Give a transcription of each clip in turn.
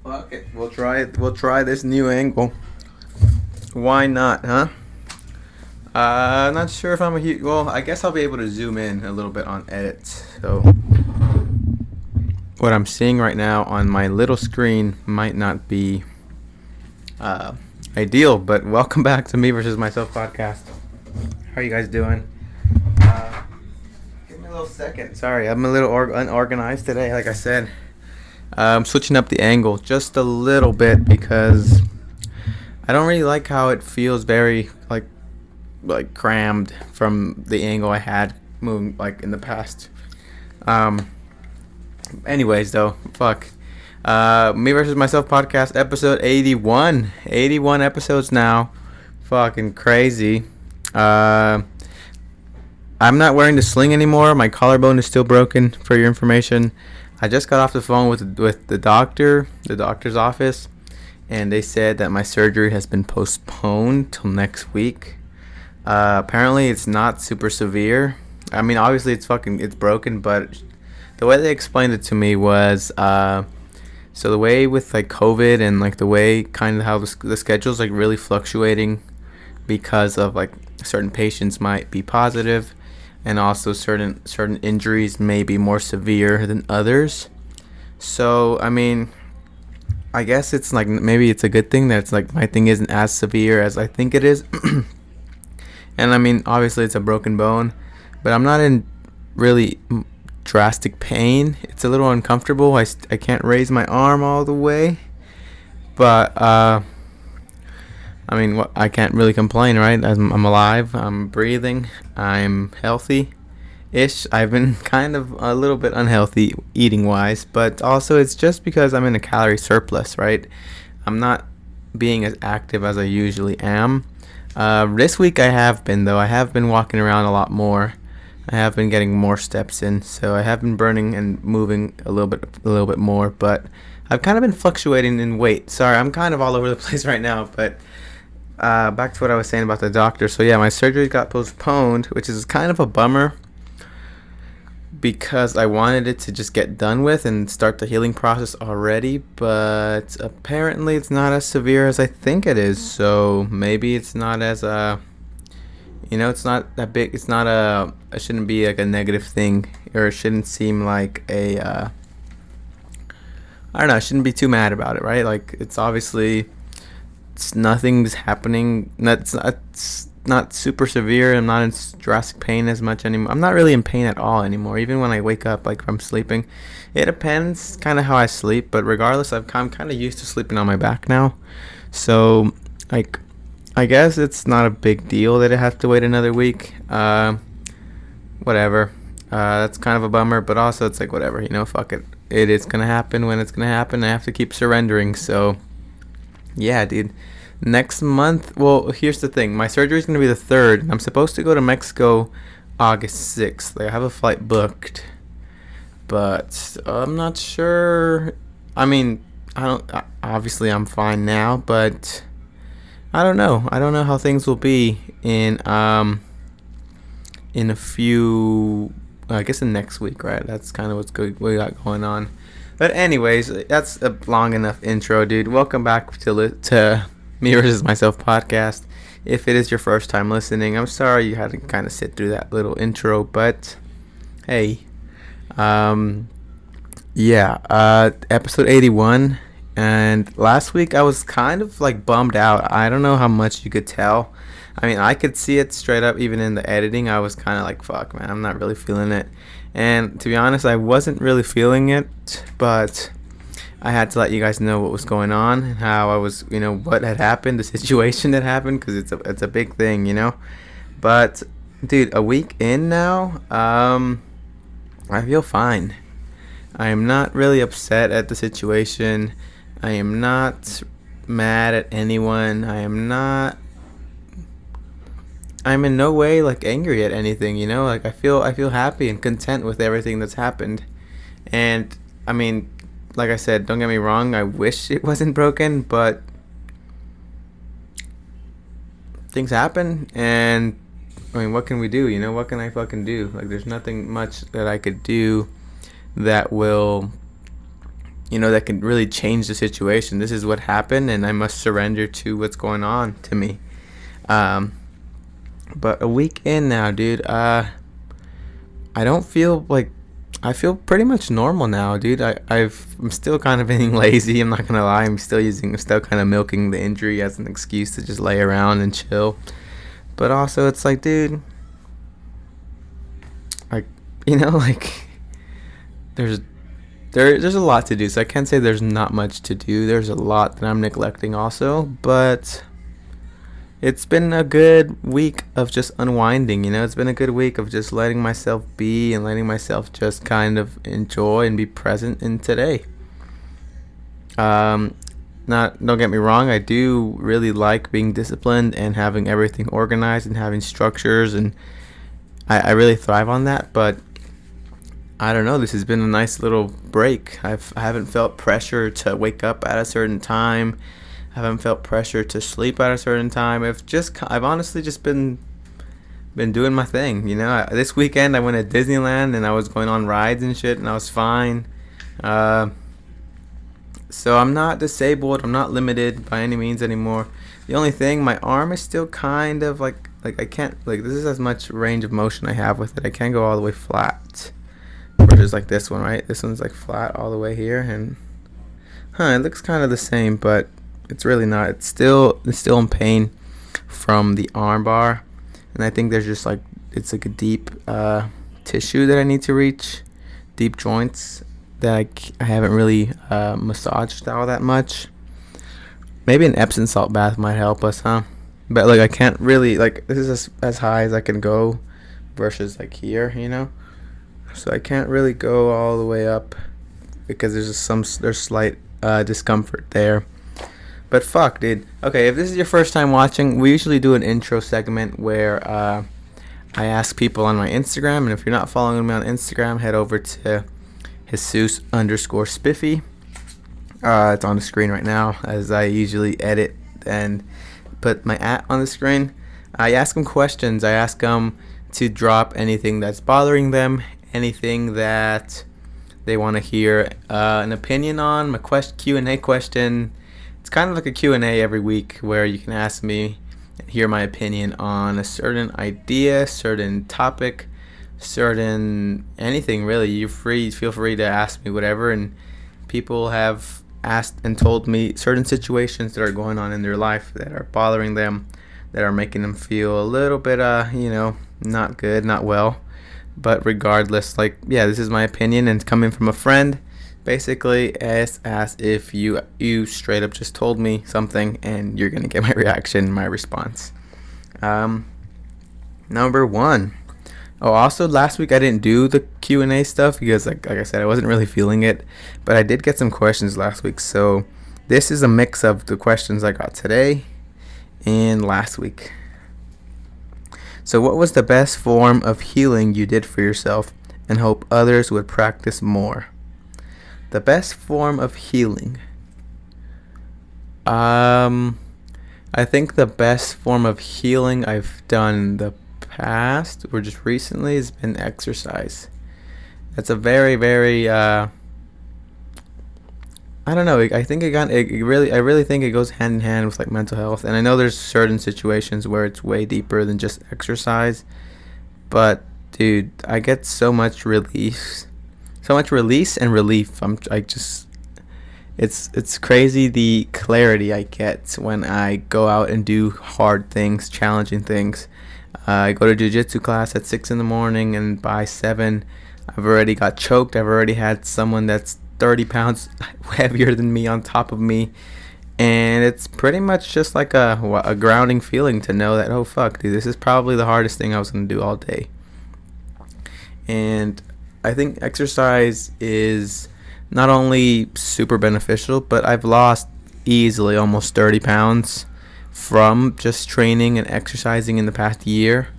Fuck it. We'll try it. We'll try this new angle. Why not, huh? Not sure if I'm a huge. Well, I guess I'll be able to zoom in a little bit on edits. So, what I'm seeing right now on my little screen might not be ideal, but welcome back to Me versus Myself podcast. How are you guys doing? Give me a little second. Sorry, I'm a little unorganized today, like I said. I'm switching up the angle just a little bit because I don't really like how it feels very like crammed from the angle I had moving like in the past. Anyways though, fuck. Me versus Myself podcast episode 81. 81 episodes now. Fucking crazy. I'm not wearing the sling anymore. My collarbone is still broken, for your information. I just got off the phone with the doctor's office, and they said that my surgery has been postponed till next week. Apparently it's not super severe. I mean, obviously it's broken, but the way they explained it to me was so the way with like COVID and like the way kind of how the schedule's like really fluctuating because of like certain patients might be positive, and also certain injuries may be more severe than others. So I mean, I guess it's like maybe it's a good thing that it's like my thing isn't as severe as I think it is. And I mean, obviously it's a broken bone, but I'm not in really drastic pain. It's a little uncomfortable. I can't raise my arm all the way, but I mean, I can't really complain, right? I'm alive, I'm breathing, I'm healthy-ish. I've been kind of a little bit unhealthy eating-wise, but also it's just because I'm in a calorie surplus, right? I'm not being as active as I usually am. This week I have been, though. I have been walking around a lot more. I have been getting more steps in, so I have been burning and moving a little bit more, but I've kind of been fluctuating in weight. Sorry, I'm kind of all over the place right now, but back to what I was saying about the doctor. So yeah, my surgery got postponed, which is kind of a bummer because I wanted it to just get done with and start the healing process already, but apparently it's not as severe as I think it is. So maybe it's not as it's not that big. It's not it shouldn't be like a negative thing, or it shouldn't seem like I don't know, I shouldn't be too mad about it, right? Like, it's obviously nothing's happening. It's not super severe. I'm not in drastic pain as much anymore. I'm not really in pain at all anymore, even when I wake up like from sleeping. It depends kind of how I sleep, but regardless, I'm kind of used to sleeping on my back now. So like, I guess it's not a big deal that I have to wait another week. Whatever. That's kind of a bummer, but also it's like whatever, fuck it. It is gonna happen when it's gonna happen. I have to keep surrendering. So yeah, dude. Next month, well, here's the thing. My surgery is going to be the 3rd. I'm supposed to go to Mexico August 6th. Like, I have a flight booked, but I'm not sure. I mean, obviously I'm fine now, but I don't know. I don't know how things will be in a few, I guess in next week, right? That's kind of what's we got going on. But anyways, that's a long enough intro, dude. Welcome back to Me versus Myself podcast. If it is your first time listening, I'm sorry you had to kind of sit through that little intro, but hey, episode 81. And last week I was kind of like bummed out. I don't know how much you could tell. I mean, I could see it straight up even in the editing. I was kind of like, fuck, man, I'm not really feeling it. And to be honest, I wasn't really feeling it, but I had to let you guys know what was going on and how I was, what had happened, the situation that happened, because it's a big thing, But, dude, a week in now, I feel fine. I am not really upset at the situation. I am not mad at anyone. I'm in no way like angry at anything, Like I feel happy and content with everything that's happened. And I mean, like I said, don't get me wrong, I wish it wasn't broken, but things happen, and I mean, what can we do? What can I fucking do? Like, there's nothing much that I could do that will that can really change the situation. This is what happened, and I must surrender to what's going on to me. But a week in now, dude, I don't feel like, I feel pretty much normal now, dude. I'm still kind of being lazy. I'm not gonna lie. I'm still kind of milking the injury as an excuse to just lay around and chill. But also, it's like, dude, like, like, there's a lot to do. So I can't say there's not much to do. There's a lot that I'm neglecting also, but it's been a good week of just unwinding. It's been a good week of just letting myself be and letting myself just kind of enjoy and be present in today. Don't get me wrong, I do really like being disciplined and having everything organized and having structures, and I really thrive on that. But I don't know, this has been a nice little break. I haven't felt pressure to wake up at a certain time. I haven't felt pressure to sleep at a certain time. I've honestly just been doing my thing. This weekend I went to Disneyland and I was going on rides and shit, and I was fine. So I'm not disabled. I'm not limited by any means anymore. The only thing, my arm is still kind of like I can't, like, this is as much range of motion I have with it. I can't go all the way flat. Versus like this one, right? This one's like flat all the way here, and it looks kind of the same, but it's really not. It's still in pain from the arm bar, and I think there's just like, it's like a deep tissue that I need to reach, deep joints that I haven't really massaged all that much. Maybe an Epsom salt bath might help us, huh? But like, I can't really, like, this is as high as I can go versus like here, so I can't really go all the way up because there's slight discomfort there. But fuck, dude. Okay, if this is your first time watching, we usually do an intro segment where I ask people on my Instagram, and if you're not following me on Instagram, head over to Jesus_Spiffy. It's on the screen right now as I usually edit and put my @ on the screen. I ask them questions. I ask them to drop anything that's bothering them, anything that they want to hear an opinion on. My Q&A question. It's kind of like a Q&A every week where you can ask me and hear my opinion on a certain idea, certain topic, certain anything really. Feel free to ask me whatever, and people have asked and told me certain situations that are going on in their life that are bothering them, that are making them feel a little bit not good, not well. But regardless, like, yeah, this is my opinion, and it's coming from a friend, basically as if you straight up just told me something and you're gonna get my reaction, my response. Number 1. Oh, also last week I didn't do the Q&A stuff because like I said, I wasn't really feeling it, but I did get some questions last week. So this is a mix of the questions I got today and last week. So what was the best form of healing you did for yourself and hope others would practice more? The best form of healing. I think the best form of healing I've done in the past or just recently has been exercise. That's a very, very I don't know. I think I really think it goes hand in hand with like mental health. And I know there's certain situations where it's way deeper than just exercise. But dude, I get so much release and relief. It's crazy the clarity I get when I go out and do hard things, challenging things. I go to jiu-jitsu class at 6 in the morning, and by 7, I've already got choked. I've already had someone that's 30 pounds heavier than me on top of me, and it's pretty much just like a grounding feeling to know that, oh fuck, dude, this is probably the hardest thing I was going to do all day. And I think exercise is not only super beneficial, but I've lost easily almost 30 pounds from just training and exercising in the past year,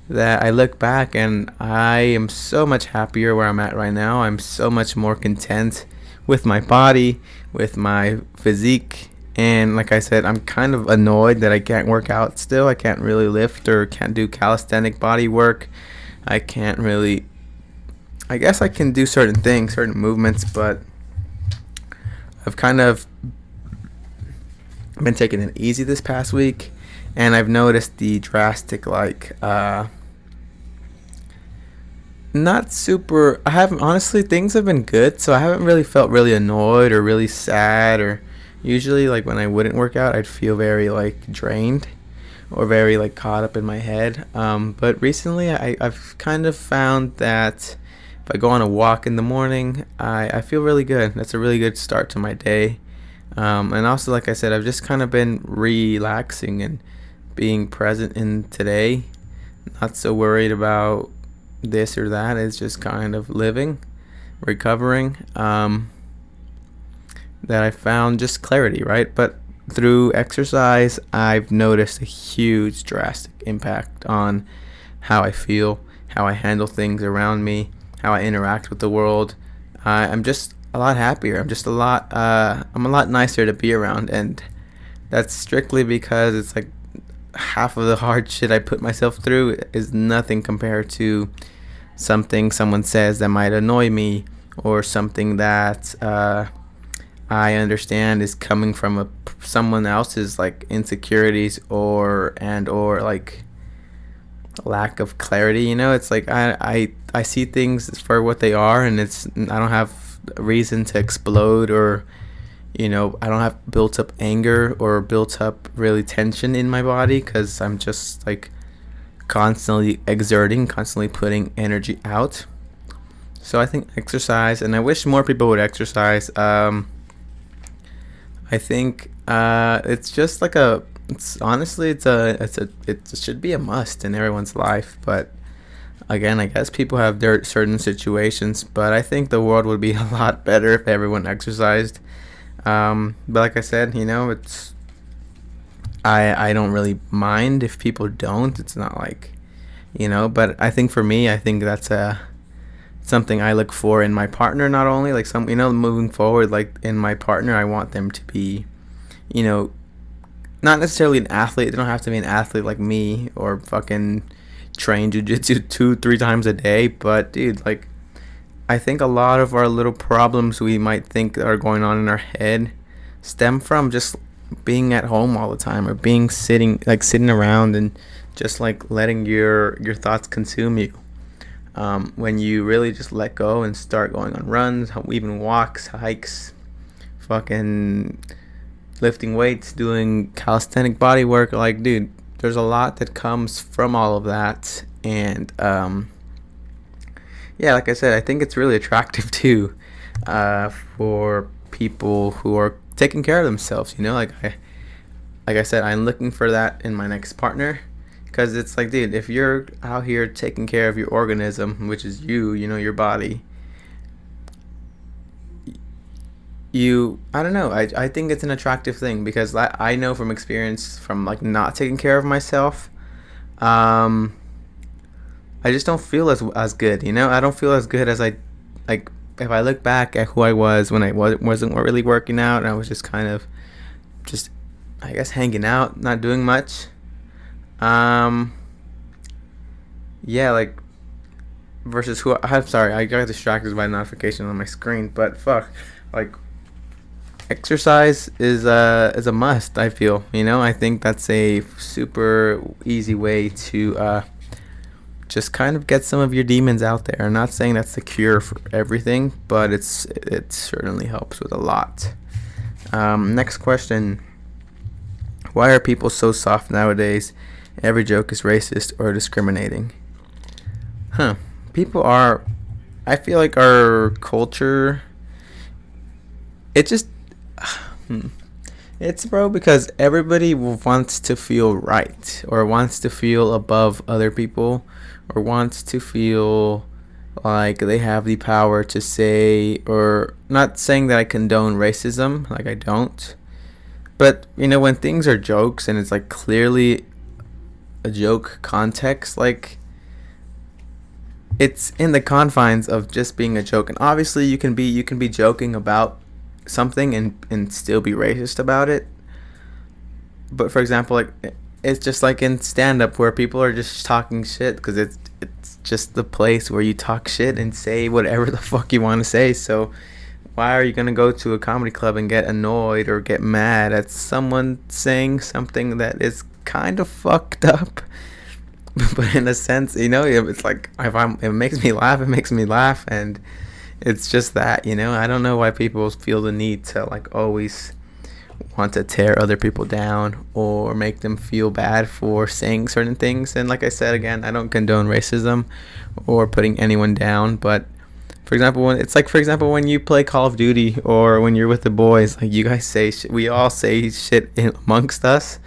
that I look back and I am so much happier where I'm at right now. I'm so much more content with my body, with my physique, and like I said, I'm kind of annoyed that I can't work out still. I can't really lift or can't do calisthenic body work. I guess I can do certain things, certain movements, but I've kind of been taking it easy this past week, and I've noticed the drastic, like, not super. I haven't, honestly, things have been good, so I haven't really felt really annoyed or really sad. Or usually, like, when I wouldn't work out, I'd feel very, like, drained or very, like, caught up in my head. But recently, I've kind of found that if I go on a walk in the morning, I feel really good. That's a really good start to my day. And also, like I said, I've just kind of been relaxing and being present in today, not so worried about this or that. It's just kind of living, recovering. That I found just clarity, right? But through exercise, I've noticed a huge, drastic impact on how I feel, how I handle things around me, how I interact with the world. I'm just a lot happier. I'm a lot nicer to be around, and that's strictly because it's like half of the hard shit I put myself through is nothing compared to something someone says that might annoy me, or something that I understand is coming from someone else's, like, insecurities or like lack of clarity. It's like I see things for what they are, and I don't have a reason to explode, or I don't have built up anger or built up really tension in my body, because I'm just like constantly exerting, constantly putting energy out. So I think exercise, and I wish more people would exercise. I think it's just like it should be a must in everyone's life. But again, I guess people have their certain situations, but I think the world would be a lot better if everyone exercised. But like I said, it's I don't really mind if people don't. It's not like, but I think for me, I think that's something I look for in my partner. Not only like moving forward, like in my partner, I want them to be, not necessarily an athlete. They don't have to be an athlete like me, or fucking train jiu-jitsu 2-3 times a day. But dude, like, I think a lot of our little problems we might think are going on in our head stem from just being at home all the time, or sitting around and just like letting your thoughts consume you. When you really just let go and start going on runs, even walks, hikes, fucking lifting weights, doing calisthenic body work, like, dude, there's a lot that comes from all of that. And yeah, like I said, I think it's really attractive too, for people who are taking care of themselves. Like I said, I'm looking for that in my next partner, because it's like, dude, if you're out here taking care of your organism, which is your body, I don't know, I think it's an attractive thing, because I know from experience, from like not taking care of myself, I just don't feel as good. I don't feel as good as I, like, if I look back at who I was when I wasn't really working out, and I was just kind of just, I guess, hanging out, not doing much. Yeah, like, versus who I'm sorry, I got distracted by a notification on my screen, but fuck, like, exercise is a must, I feel. I think that's a super easy way to just kind of get some of your demons out there. I'm not saying that's the cure for everything, but it certainly helps with a lot. Next question: why are people so soft nowadays? Every joke is racist or discriminating. People are, I feel like our culture, it just it's, bro, because everybody wants to feel right, or wants to feel above other people, or wants to feel like they have the power to say, or not saying that I condone racism, like I don't, but when things are jokes and it's like clearly a joke context, like, it's in the confines of just being a joke. And obviously you can be joking about something and still be racist about it. But for example, like, it's just like in stand-up where people are just talking shit, because it's just the place where you talk shit and say whatever the fuck you want to say. So why are you gonna go to a comedy club and get annoyed or get mad at someone saying something that is kind of fucked up? But in a sense, it's like it makes me laugh. It makes me laugh, and it's just that, I don't know why people feel the need to like always want to tear other people down or make them feel bad for saying certain things. And like I said again, I don't condone racism or putting anyone down, but for example, when you play Call of Duty or when you're with the boys, like you guys say we all say shit amongst us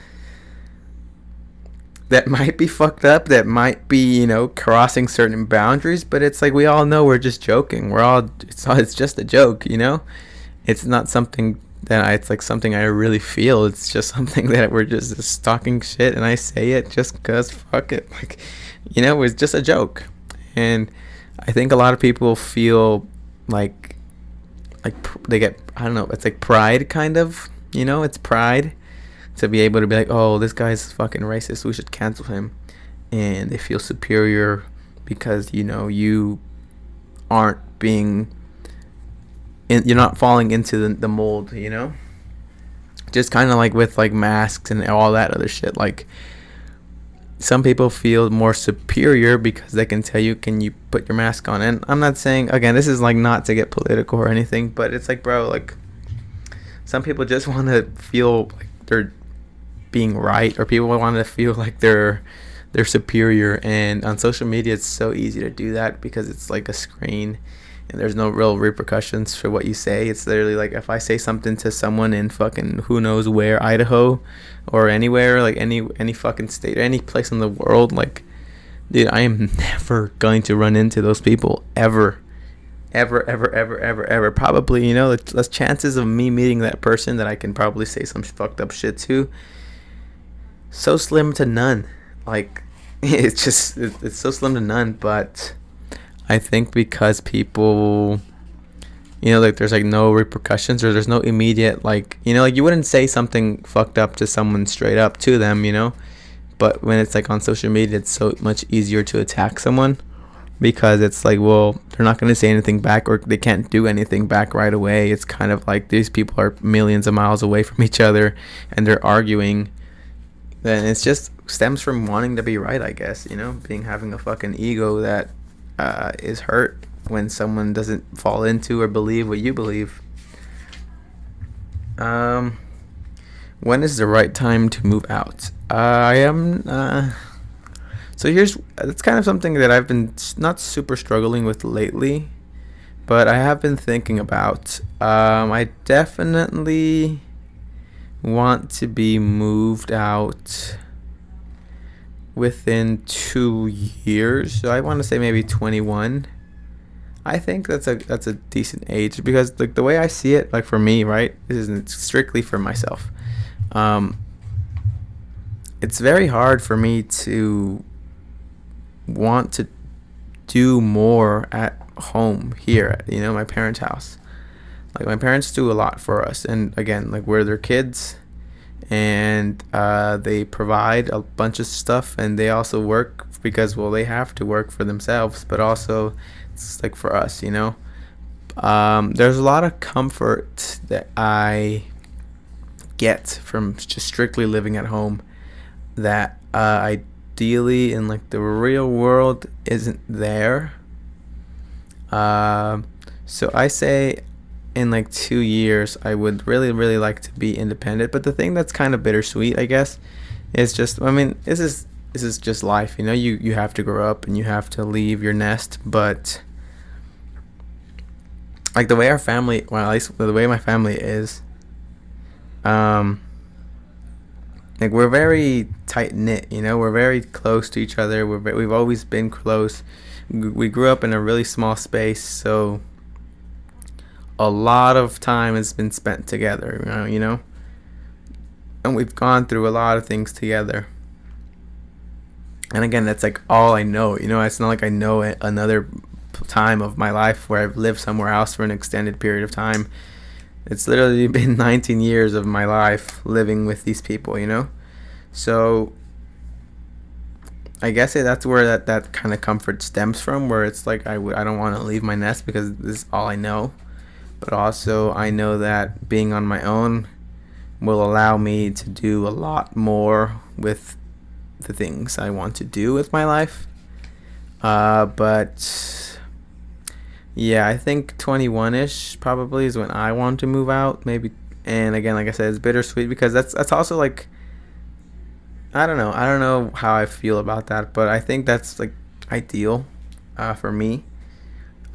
that might be fucked up, that might be, crossing certain boundaries, but it's like we all know we're just joking. It's just a joke, It's not something it's like something I really feel. It's just something that we're just talking shit, and I say it just because fuck it. Like, it's just a joke. And I think a lot of people feel like they get, I don't know, it's like pride kind of, it's pride to be able to be like, oh, this guy's fucking racist, we should cancel him. And they feel superior because, you aren't being you're not falling into the mold, just kind of like with like masks and all that other shit. Like some people feel more superior because they can tell you, can you put your mask on? And I'm not saying, again, this is like not to get political or anything, but it's like, bro, like some people just want to feel like they're being right, or people want to feel like they're superior. And on social media it's so easy to do that because it's like a screen and there's no real repercussions for what you say. It's literally like if I say something to someone in fucking who knows where, Idaho or anywhere, like any fucking state, any place in the world, like, dude, I am never going to run into those people ever. Probably, the chances of me meeting that person that I can probably say some fucked up shit to, so slim to none. Like it's so slim to none. But I think because people, like there's like no repercussions, or there's no immediate like, like you wouldn't say something fucked up to someone straight up to them, but when it's like on social media, it's so much easier to attack someone because it's like, well, they're not going to say anything back, or they can't do anything back right away. It's kind of like these people are millions of miles away from each other and they're arguing. Then it's just stems from wanting to be right, I guess, having a fucking ego that is hurt when someone doesn't fall into or believe what you believe. When is the right time to move out? So it's kind of something that I've been not super struggling with lately, but I have been thinking about. I definitely want to be moved out within 2 years. So I want to say maybe 21. I think that's a decent age because like the way I see it, like for me, right, this isn't strictly for myself. It's very hard for me to want to do more at home here, my parents' house. Like my parents do a lot for us, and again, like we're their kids, and they provide a bunch of stuff, and they also work because, well, they have to work for themselves, but also it's like for us, there's a lot of comfort that I get from just strictly living at home that ideally in like the real world isn't there. So I say in like 2 years I would really, really like to be independent. But the thing that's kind of bittersweet, I guess, is just, I mean, this is just life, you have to grow up and you have to leave your nest. But like the way our family, well, at least the way my family is, like we're very tight knit, we're very close to each other. We've always been close. We grew up in a really small space, so a lot of time has been spent together, and we've gone through a lot of things together. And again, that's like all I know, it's not like I know another time of my life where I've lived somewhere else for an extended period of time. It's literally been 19 years of my life living with these people, So I guess that's where that kind of comfort stems from, where it's like I don't want to leave my nest because this is all I know. but also I know that being on my own will allow me to do a lot more with the things I want to do with my life. But yeah, I think 21ish probably is when I want to move out. Maybe, and again, like I said, it's bittersweet because that's also like, I don't know. I don't know how I feel about that, but I think that's like ideal for me.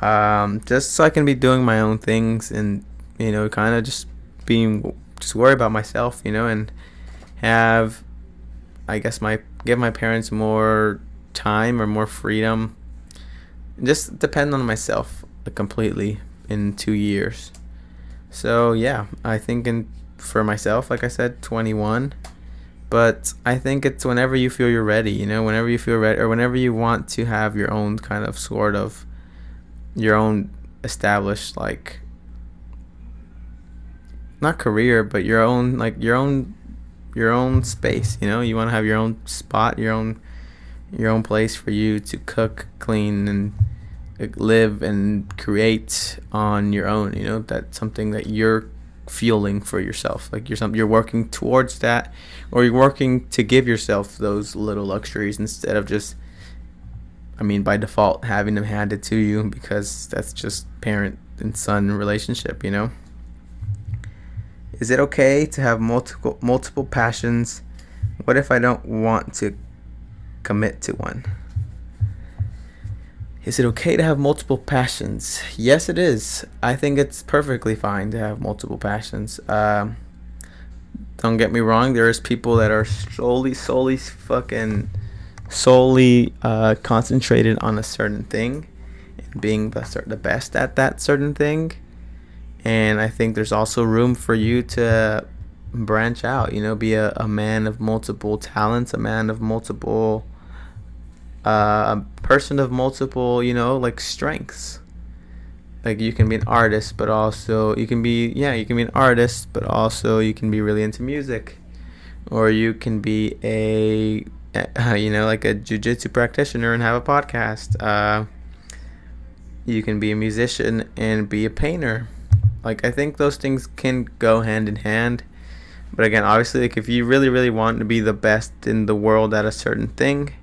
Just so I can be doing my own things and, kind of just worry about myself, and have, I guess, give my parents more time or more freedom. Just depend on myself completely in 2 years. So yeah, I think for myself, like I said, 21. But I think it's whenever you feel you're ready, whenever you feel ready, or whenever you want to have your own kind of sort of your own established, like, not career, but your own, like, your own space. You want to have your own spot, your own place for you to cook, clean, and live and create on your own. That's something that you're fueling for yourself, like you're working towards that, or you're working to give yourself those little luxuries instead of just, by default, having them handed to you, because that's just parent and son relationship. Is it okay to have multiple passions? What if I don't want to commit to one? Is it okay to have multiple passions? Yes, it is. I think it's perfectly fine to have multiple passions. Don't get me wrong. There's people that are solely concentrated on a certain thing and being the best at that certain thing. And I think there's also room for you to branch out. Be a man of multiple talents, a man of multiple. A person of multiple, like, strengths. Like, you can be an artist, but also you can be an artist, but also you can be really into music, or you can be like a jiu-jitsu practitioner and have a podcast. You can be a musician and be a painter. Like, I think those things can go hand in hand. But again, obviously, like, if you really, really want to be the best in the world at a certain thing,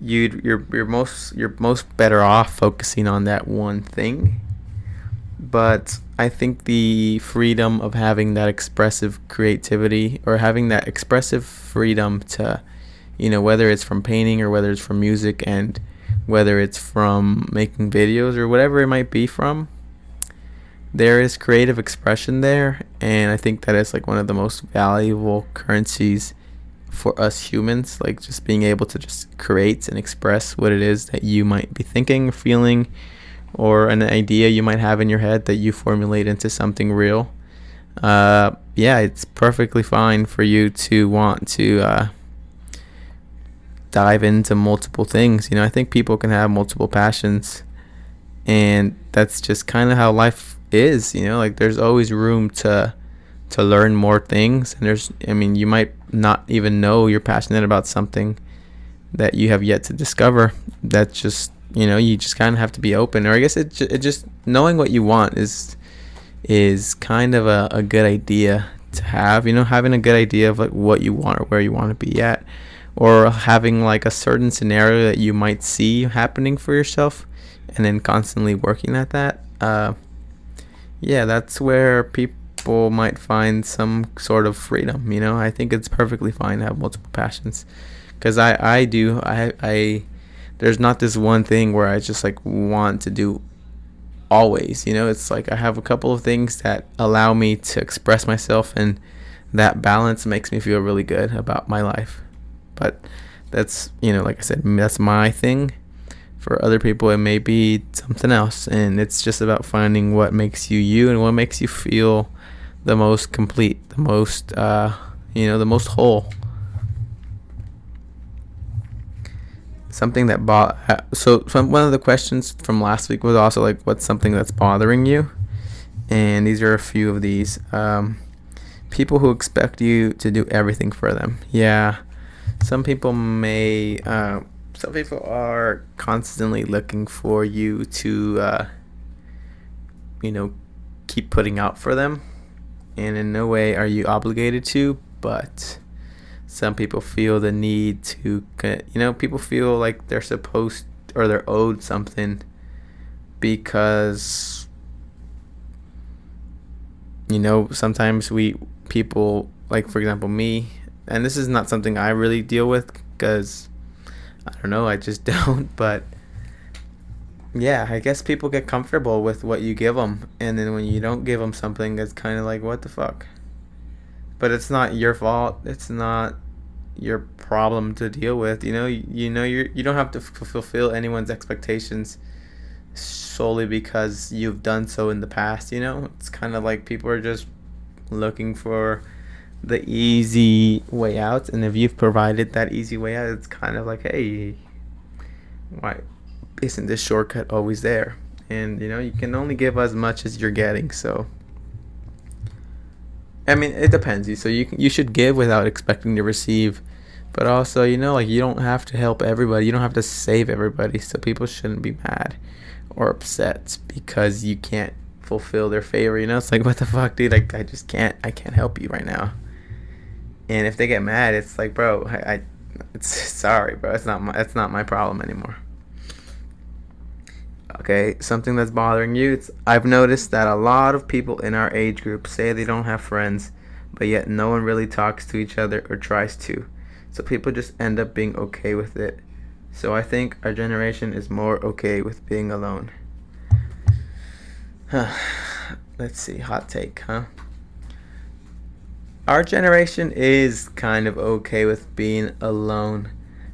you're most better off focusing on that one thing. But I think the freedom of having that expressive creativity, or having that expressive freedom to, whether it's from painting or whether it's from music, and whether it's from making videos or whatever it might be from, there is creative expression there. And I think that is like one of the most valuable currencies for us humans, like just being able to just create and express what it is that you might be thinking, feeling, or an idea you might have in your head that you formulate into something real. It's perfectly fine for you to want to dive into multiple things. I think people can have multiple passions, and that's just kind of how life is. Like, there's always room to learn more things, and you might not even know you're passionate about something that you have yet to discover. That's just, you just kind of have to be open. Or I guess it just knowing what you want is kind of a good idea to have. Having a good idea of like what you want or where you want to be at, or having like a certain scenario that you might see happening for yourself, and then constantly working at that. That's where people might find some sort of freedom. I think it's perfectly fine to have multiple passions, because I there's not this one thing where I just like want to do always. It's like I have a couple of things that allow me to express myself, and that balance makes me feel really good about my life. But that's, like I said, that's my thing. For other people, it may be something else, and it's just about finding what makes you you, and what makes you feel the most complete, the most the most whole. Something that one of the questions from last week was also like, what's something that's bothering you? And these are a few of these. People who expect you to do everything for them. Yeah, some people are constantly looking for you to keep keep putting out for them, and in no way are you obligated to, but some people feel the need to, people feel like they're supposed or they're owed something because, sometimes people, like, for example, me, and this is not something I really deal with because, I don't know, I just don't, but yeah, I guess people get comfortable with what you give them, and then when you don't give them something, it's kind of like, what the fuck? But it's not your fault. It's not your problem to deal with. You don't have to fulfill anyone's expectations solely because you've done so in the past. It's kind of like people are just looking for the easy way out, and if you've provided that easy way out, it's kind of like, hey, why isn't this shortcut always there? And you can only give as much as you're getting. So I mean, it depends. So you should give without expecting to receive, but also like, you don't have to help everybody. You don't have to save everybody. So people shouldn't be mad or upset because you can't fulfill their favor. It's like, what the fuck, dude? I just can't. I can't help you right now. And if they get mad, it's like, bro, it's sorry, bro. It's not my problem anymore. Okay, something that's bothering you. I've noticed that a lot of people in our age group say they don't have friends, but yet no one really talks to each other or tries to. So people just end up being okay with it. So I think our generation is more okay with being alone. Let's see, hot take, huh? Our generation is kind of okay with being alone.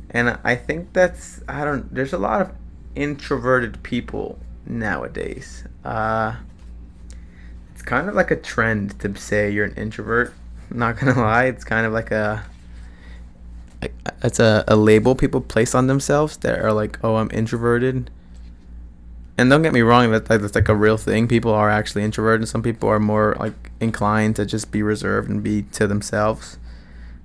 And I think there's a lot of introverted people nowadays. It's kind of like a trend to say you're an introvert. I'm not gonna lie, it's kind of like it's a label people place on themselves that are like, oh, I'm introverted. And don't get me wrong, that's like a real thing. People are actually introverted, and some people are more like inclined to just be reserved and be to themselves.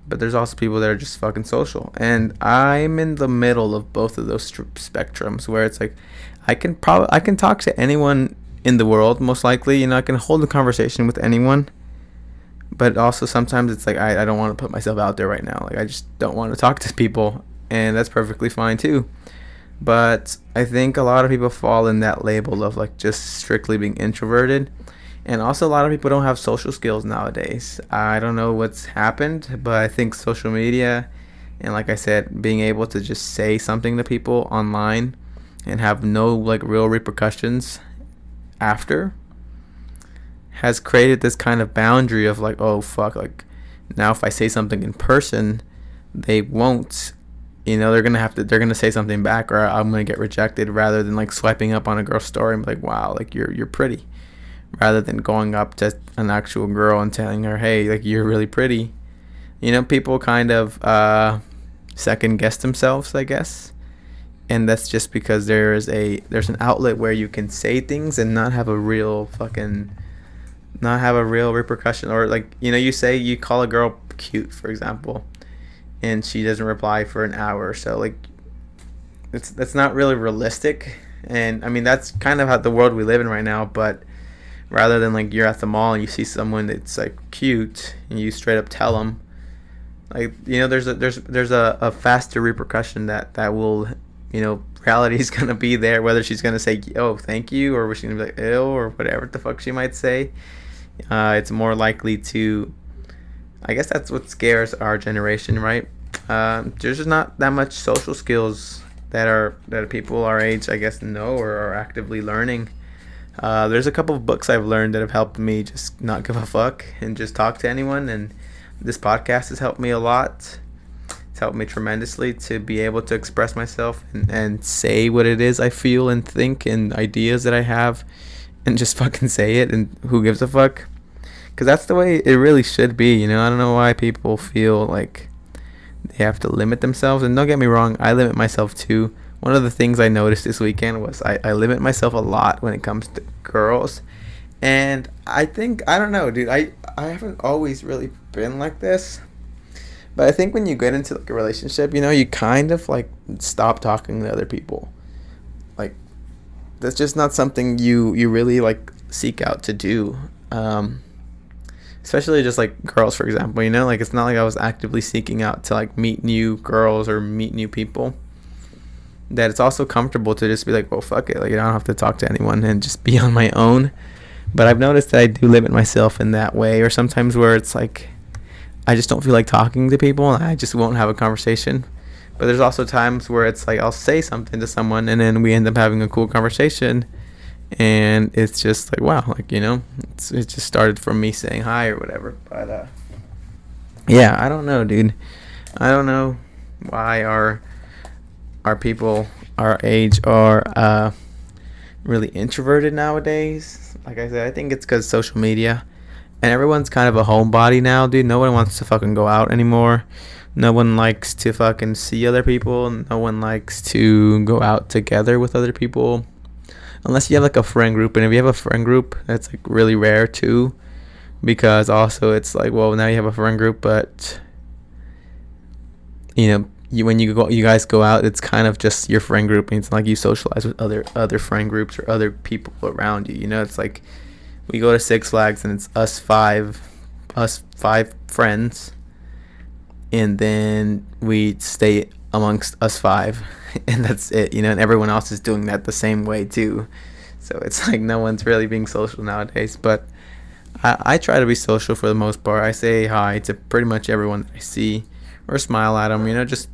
But there's also people that are just fucking social, and I'm in the middle of both of those spectrums, where it's like I can talk to anyone in the world, most likely. I can hold a conversation with anyone, but also sometimes it's like I don't want to put myself out there right now. Like, I just don't want to talk to people, and that's perfectly fine too. But I think a lot of people fall in that label of like just strictly being introverted. And also, a lot of people don't have social skills nowadays. I don't know what's happened, but I think social media and, like I said, being able to just say something to people online and have no like real repercussions after has created this kind of boundary of like, oh fuck, like now if I say something in person, they won't, they're gonna say something back, or I'm gonna get rejected, rather than like swiping up on a girl's story and be like, wow, like you're pretty. Rather than going up to an actual girl and telling her, hey, like, you're really pretty. People kind of second guess themselves, I guess. And that's just because there's an outlet where you can say things and not have a real repercussion. Or like, you call a girl cute, for example, and she doesn't reply for an hour or so. Like, that's not really realistic. And I mean, that's kind of how the world we live in right now. But rather than like, you're at the mall and you see someone that's like cute and you straight up tell them, like, there's a faster repercussion that will, reality is gonna be there, whether she's gonna say, oh, thank you, or she's gonna be like, ew, or whatever the fuck she might say. It's more likely to, I guess that's what scares our generation, right? There's just not that much social skills that people our age, I guess, know or are actively learning. There's a couple of books I've learned that have helped me just not give a fuck and just talk to anyone, and this podcast has helped me a lot. It's helped me tremendously to be able to express myself and say what it is I feel and think and ideas that I have, and just fucking say it, and who gives a fuck? Because that's the way it really should be. I don't know why people feel like they have to limit themselves, and don't get me wrong, I limit myself too. One of the things I noticed this weekend was I limit myself a lot when it comes to girls. And I think, I don't know, dude, I haven't always really been like this. But I think when you get into like a relationship, you kind of like stop talking to other people. Like, that's just not something you really like seek out to do. Especially just like girls, for example, like it's not like I was actively seeking out to like meet new girls or meet new people. That it's also comfortable to just be like, well, fuck it, like I don't have to talk to anyone and just be on my own. But I've noticed that I do limit myself in that way, or sometimes where it's like I just don't feel like talking to people and I just won't have a conversation. But there's also times where it's like I'll say something to someone and then we end up having a cool conversation, and it's just like, wow, like it just started from me saying hi or whatever. But yeah, I don't know, dude. I don't know why our people our age are really introverted nowadays. Like I said, I think it's because social media, and everyone's kind of a homebody now, dude. No one wants to fucking go out anymore. No one likes to fucking see other people. No one likes to go out together with other people. Unless you have like a friend group. And if you have a friend group, that's like really rare too. Because also it's like, well, now you have a friend group, but when you guys go out, it's kind of just your friend group, and it's not like you socialize with other friend groups or other people around you. It's like we go to Six Flags and it's us five friends, and then we stay amongst us five, and that's it. And everyone else is doing that the same way too. So it's like no one's really being social nowadays. But I try to be social for the most part. I say hi to pretty much everyone that I see, or smile at them. Just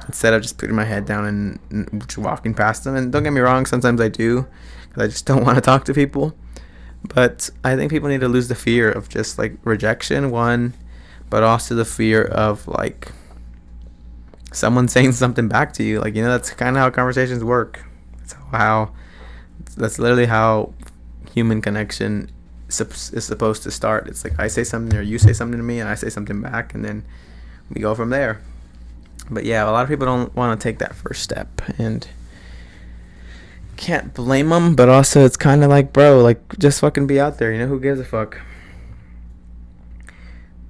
instead of just putting my head down and just walking past them. And don't get me wrong, sometimes I do, because I just don't want to talk to people. But I think people need to lose the fear of just like rejection, one, but also the fear of like someone saying something back to you. Like, that's kind of how conversations work. That's literally how human connection is supposed to start. It's like I say something or you say something to me and I say something back, and then we go from there. But yeah, a lot of people don't want to take that first step, and can't blame them. But also it's kind of like, bro, like just fucking be out there. Who gives a fuck?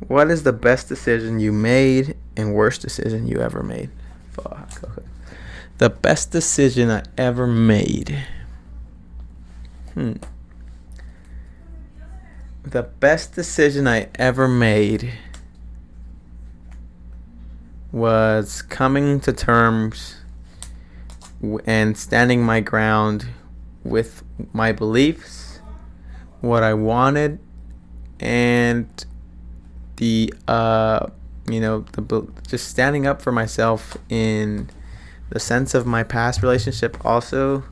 What is the best decision you made and worst decision you ever made? Fuck. Okay. The best decision I ever made. The best decision I ever made was coming to terms and standing my ground with my beliefs, what I wanted, and just standing up for myself in the sense of my past relationship. Also,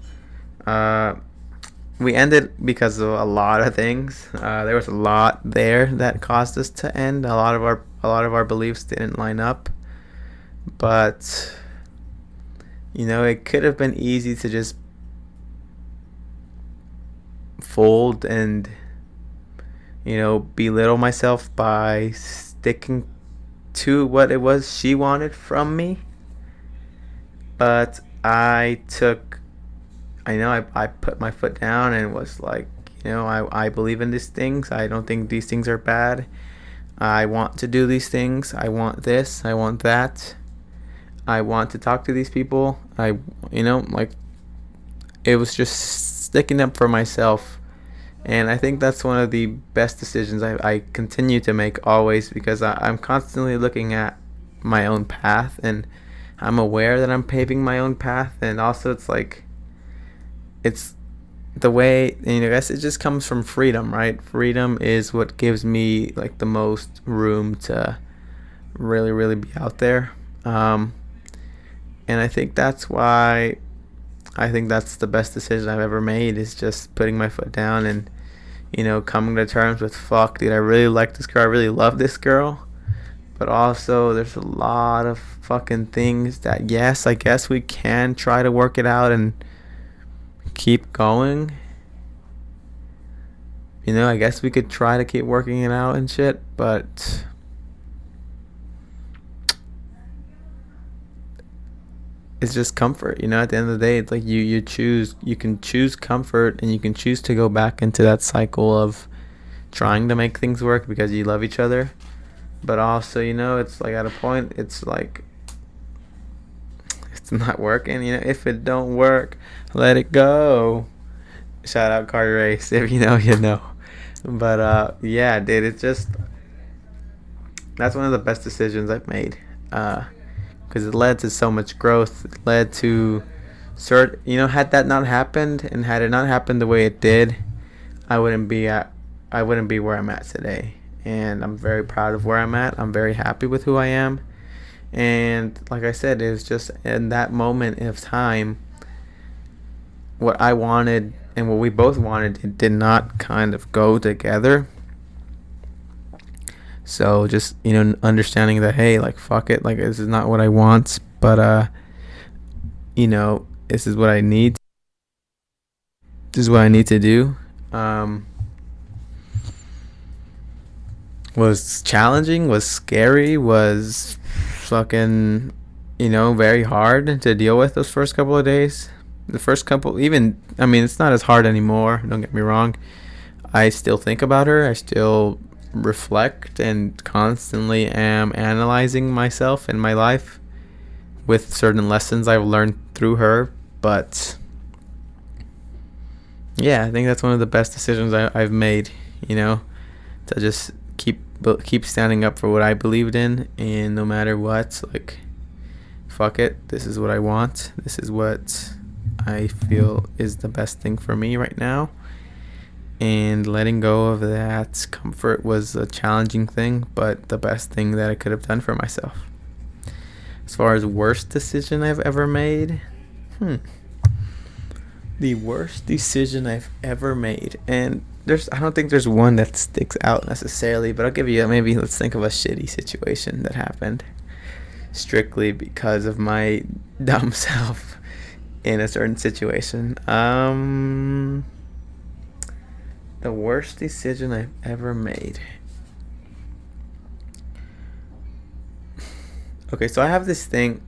we ended because of a lot of things. There was a lot there that caused us to end. A lot of our beliefs didn't line up, but it could have been easy to just fold and belittle myself by sticking to what it was she wanted from me. But I put my foot down and was like, I believe in these things. I don't think these things are bad. I want to do these things. I want this. I want that. I want to talk to these people. It was just sticking up for myself. And I think that's one of the best decisions I continue to make always, because I'm constantly looking at my own path, and I'm aware that I'm paving my own path. And also it's like, it's the way, I guess it just comes from freedom, right? Freedom is what gives me like the most room to really, really be out there. And I think that's why I think that's the best decision I've ever made, is just putting my foot down and, coming to terms with, fuck, dude, I really like this girl. I really love this girl. But also there's a lot of fucking things that, yes, I guess we can try to work it out and keep going. I guess we could try to keep working it out and shit, but it's just comfort. At the end of the day, it's like you can choose comfort, and you can choose to go back into that cycle of trying to make things work because you love each other. But also, it's like at a point, it's like it's not working. If it don't work, let it go. Shout out Carter Race. If you know, you know. But yeah, dude, it's just that's one of the best decisions I've made. Because it led to so much growth. It led to had that not happened, and had it not happened the way it did, I wouldn't be where I'm at today. And I'm very proud of where I'm at. I'm very happy with who I am. And like I said, it was just in that moment of time, what I wanted and what we both wanted, it did not kind of go together. So just, understanding that, hey, like, fuck it, like, this is not what I want, but this is what I need. This is what I need to do. Was challenging, was scary, was fucking, very hard to deal with those first couple of days. The first couple, it's not as hard anymore, don't get me wrong. I still think about her. I still reflect and constantly am analyzing myself and my life with certain lessons I've learned through her. But yeah, I think that's one of the best decisions I've made, to just keep standing up for what I believed in, and no matter what, like, fuck it, this is what I want, this is what I feel is the best thing for me right now. And letting go of that comfort was a challenging thing, but the best thing that I could have done for myself. As far as worst decision I've ever made, the worst decision I've ever made, and I don't think there's one that sticks out necessarily, but I'll give you let's think of a shitty situation that happened strictly because of my dumb self in a certain situation. The worst decision I've ever made. Okay, so I have this thing.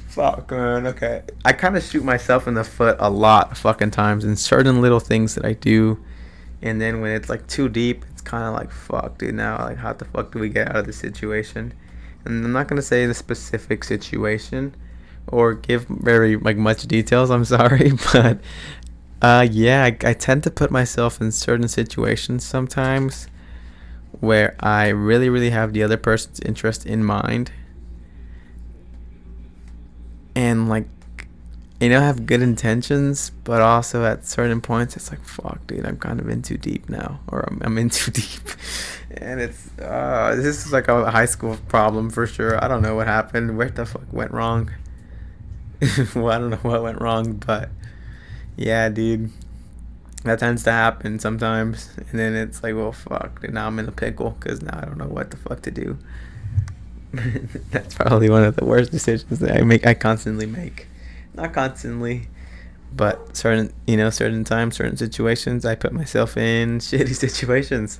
Fuck, man. Okay, I kind of shoot myself in the foot a lot of fucking times in certain little things that I do, and then when it's like too deep, it's kind of like, fuck, dude. Now, like, how the fuck do we get out of this situation? And I'm not gonna say the specific situation or give very much details. I'm sorry, but yeah, I tend to put myself in certain situations sometimes where I really, really have the other person's interest in mind, and have good intentions, but also at certain points it's like, fuck, dude, I'm kind of in too deep now, or I'm in too deep, and it's this is like a high school problem for sure. I don't know what happened, where the fuck went wrong. Well, I don't know what went wrong, but yeah, dude, that tends to happen sometimes, and then it's like, well, fuck, dude, now I'm in a pickle because now I don't know what the fuck to do. That's probably one of the worst decisions that I constantly make. Not constantly, but certain times, certain situations, I put myself in shitty situations.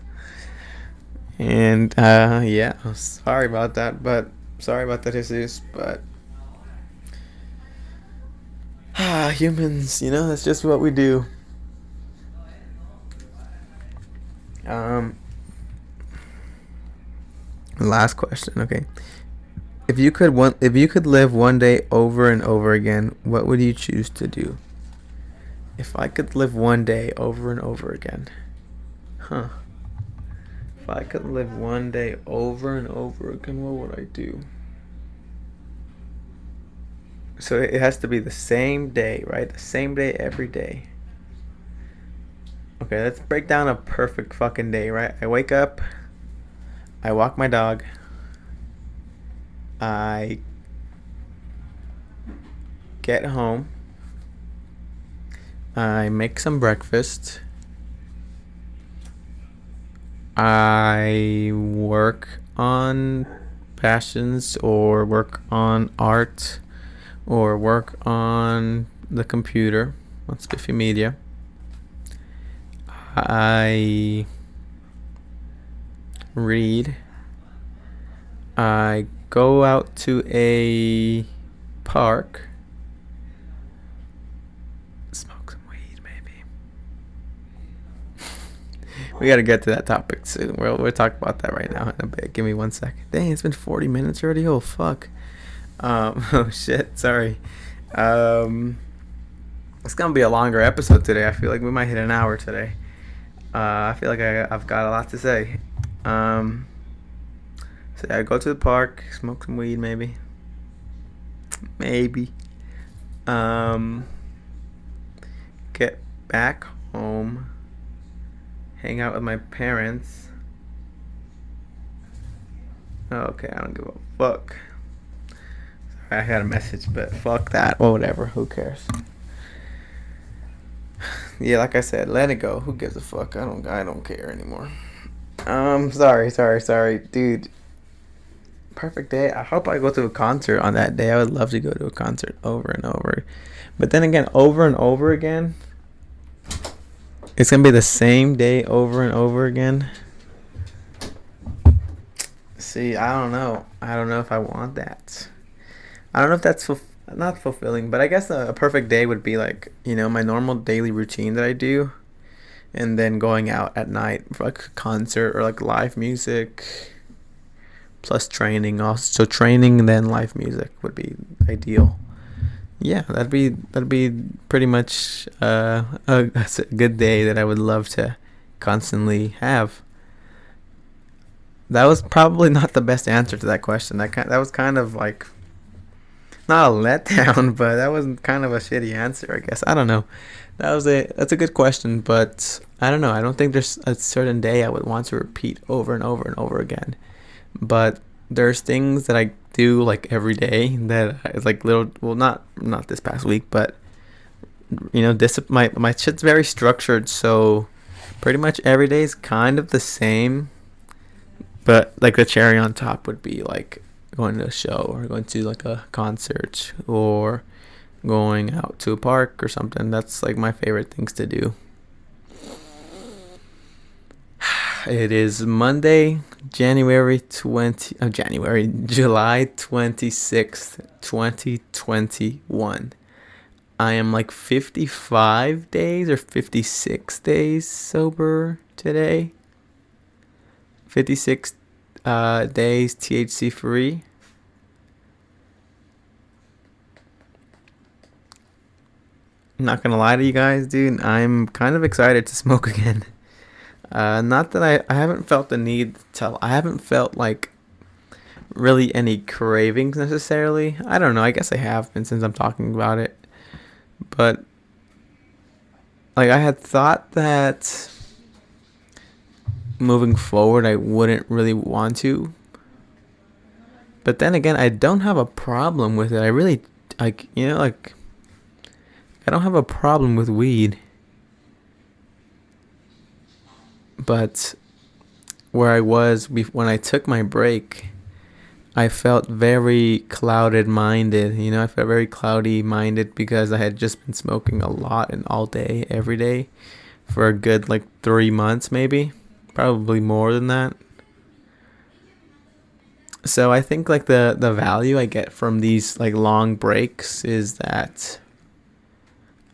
And yeah, sorry about that, Jesus, but humans, that's just what we do. Last question, okay. If you could live one day over and over again, what would you choose to do? If I could live one day over and over again. If I could live one day over and over again, what would I do? So it has to be the same day, right? The same day every day. Okay, let's break down a perfect fucking day, right? I wake up, I walk my dog, I get home, I make some breakfast, I work on passions or work on art or work on the computer on Spiffy Media. I read. I go out to a park. Smoke some weed, maybe. We gotta get to that topic soon. We'll talk about that right now in a bit. Give me 1 second. Dang, it's been 40 minutes already. Oh, fuck. Oh, shit. Sorry. It's gonna be a longer episode today. I feel like we might hit an hour today. I feel like I've got a lot to say. Um, so yeah, go to the park, smoke some weed, maybe. Maybe. Um, get back home, hang out with my parents. Okay, I don't give a fuck. Sorry, I had a message, but fuck that. Well, whatever. Who cares? Yeah, like I said, let it go. Who gives a fuck? I don't care anymore. Sorry, dude. Perfect day. I hope I go to a concert on that day. I would love to go to a concert over and over. But then again, over and over again, it's gonna be the same day over and over again. See, I don't know. I don't know if I want that. I don't know if that's not fulfilling, but I guess a perfect day would be like, my normal daily routine that I do, and then going out at night for like a concert or like live music, plus training also. So training and then live music would be ideal. Yeah, that'd be pretty much a good day that I would love to constantly have. That was probably not the best answer to that question. That was kind of like not a letdown, but that was kind of a shitty answer, I guess. I don't know. That's a good question, but I don't know. I don't think there's a certain day I would want to repeat over and over and over again. But there's things that I do like every day that is like little. Well, not this past week, but my shit's very structured, so pretty much every day is kind of the same. But like the cherry on top would be like going to a show or going to like a concert or going out to a park or something. That's like my favorite things to do. It is Monday, July 26th, 2021. I am like 55 days or 56 days sober today. 56 days THC free. I'm not gonna lie to you guys, dude. I'm kind of excited to smoke again. Not that I haven't felt the need to. I haven't felt like really any cravings necessarily. I don't know. I guess I have been since I'm talking about it. But like I had thought that moving forward I wouldn't really want to. But then again, I don't have a problem with it. I really I don't have a problem with weed. But where I was when I took my break, I felt very clouded minded. I felt very cloudy minded because I had just been smoking a lot and all day, every day for a good like 3 months maybe. Probably more than that. So I think like the value I get from these like long breaks is that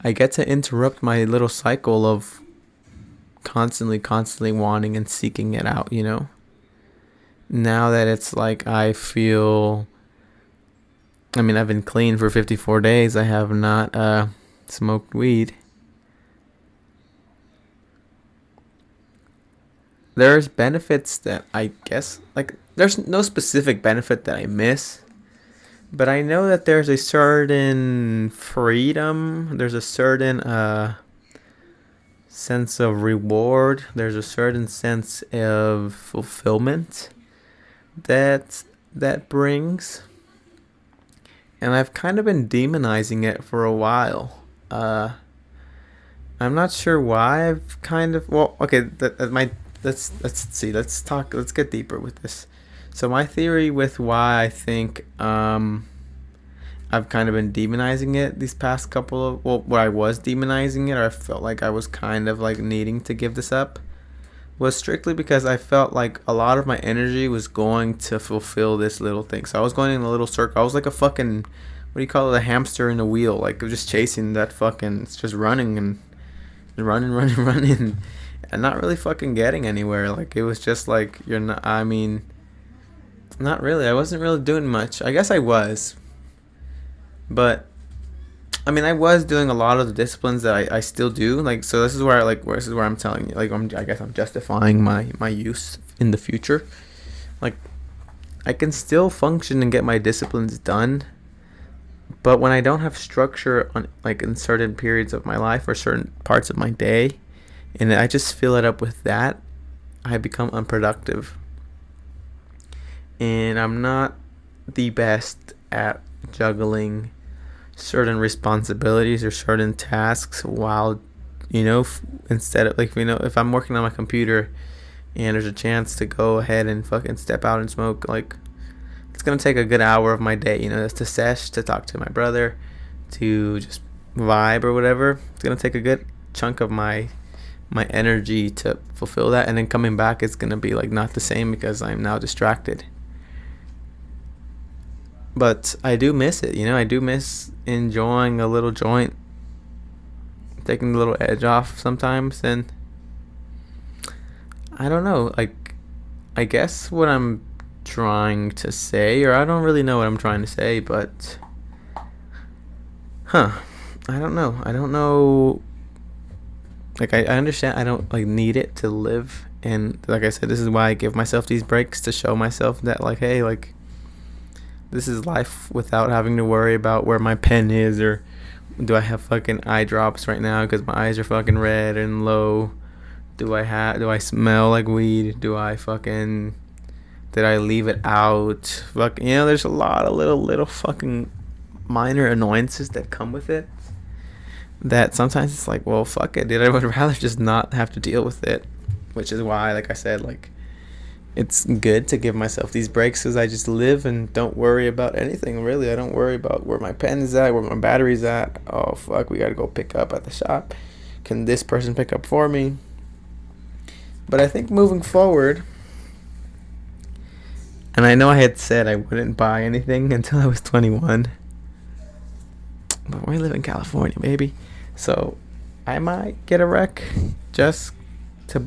I get to interrupt my little cycle of constantly wanting and seeking it out, Now that it's like I've been clean for 54 days. I have not smoked weed. There's benefits that I guess, like, there's no specific benefit that I miss. But I know that there's a certain freedom. There's a certain sense of reward. There's a certain sense of fulfillment that brings. And I've kind of been demonizing it for a while. I'm not sure why I've kind of... Well, okay, let's see. Let's get deeper with this. So my theory with why I think I've kind of been demonizing it these past couple of... Well, where I was demonizing it, or I felt like I was kind of like needing to give this up, was strictly because I felt like a lot of my energy was going to fulfill this little thing. So I was going in a little circle. I was like a fucking... What do you call it? A hamster in a wheel. Like, just chasing that fucking... It's just running and... running. And not really fucking getting anywhere. Like, it was just like... You're not... Not really. I wasn't really doing much. I guess I was. But I mean, I was doing a lot of the disciplines that I still do. Like, so this is where this is where I'm telling you, like, I guess I'm justifying my use in the future. Like, I can still function and get my disciplines done, but when I don't have structure on, like, in certain periods of my life or certain parts of my day, and I just fill it up with that, I become unproductive. And I'm not the best at juggling certain responsibilities or certain tasks while, instead of, like, if I'm working on my computer and there's a chance to go ahead and fucking step out and smoke, like, it's gonna take a good hour of my day, to sesh, to talk to my brother, to just vibe or whatever. It's gonna take a good chunk of my energy to fulfill that, and then coming back it's gonna be like not the same because I'm now distracted. But I do miss it, I do miss enjoying a little joint, taking the little edge off sometimes. And I don't know, like, I guess what I'm trying to say, or I don't really know what I'm trying to say, but I don't know. Like, I understand I don't, like, need it to live, and like I said, this is why I give myself these breaks, to show myself that, like, hey, like, this is life without having to worry about where my pen is, or do I have fucking eye drops right now because my eyes are fucking red and low. Do I smell like weed? Did I leave it out? Fuck, there's a lot of little fucking minor annoyances that come with it, that sometimes it's like, well, fuck it, dude, I would rather just not have to deal with it. Which is why, like I said, like, it's good to give myself these breaks, because I just live and don't worry about anything, really. I don't worry about where my pen is at, where my battery's at. Oh, fuck, we gotta go pick up at the shop. Can this person pick up for me? But I think moving forward, and I know I had said I wouldn't buy anything until I was 21, but we live in California, baby. So I might get a wreck just to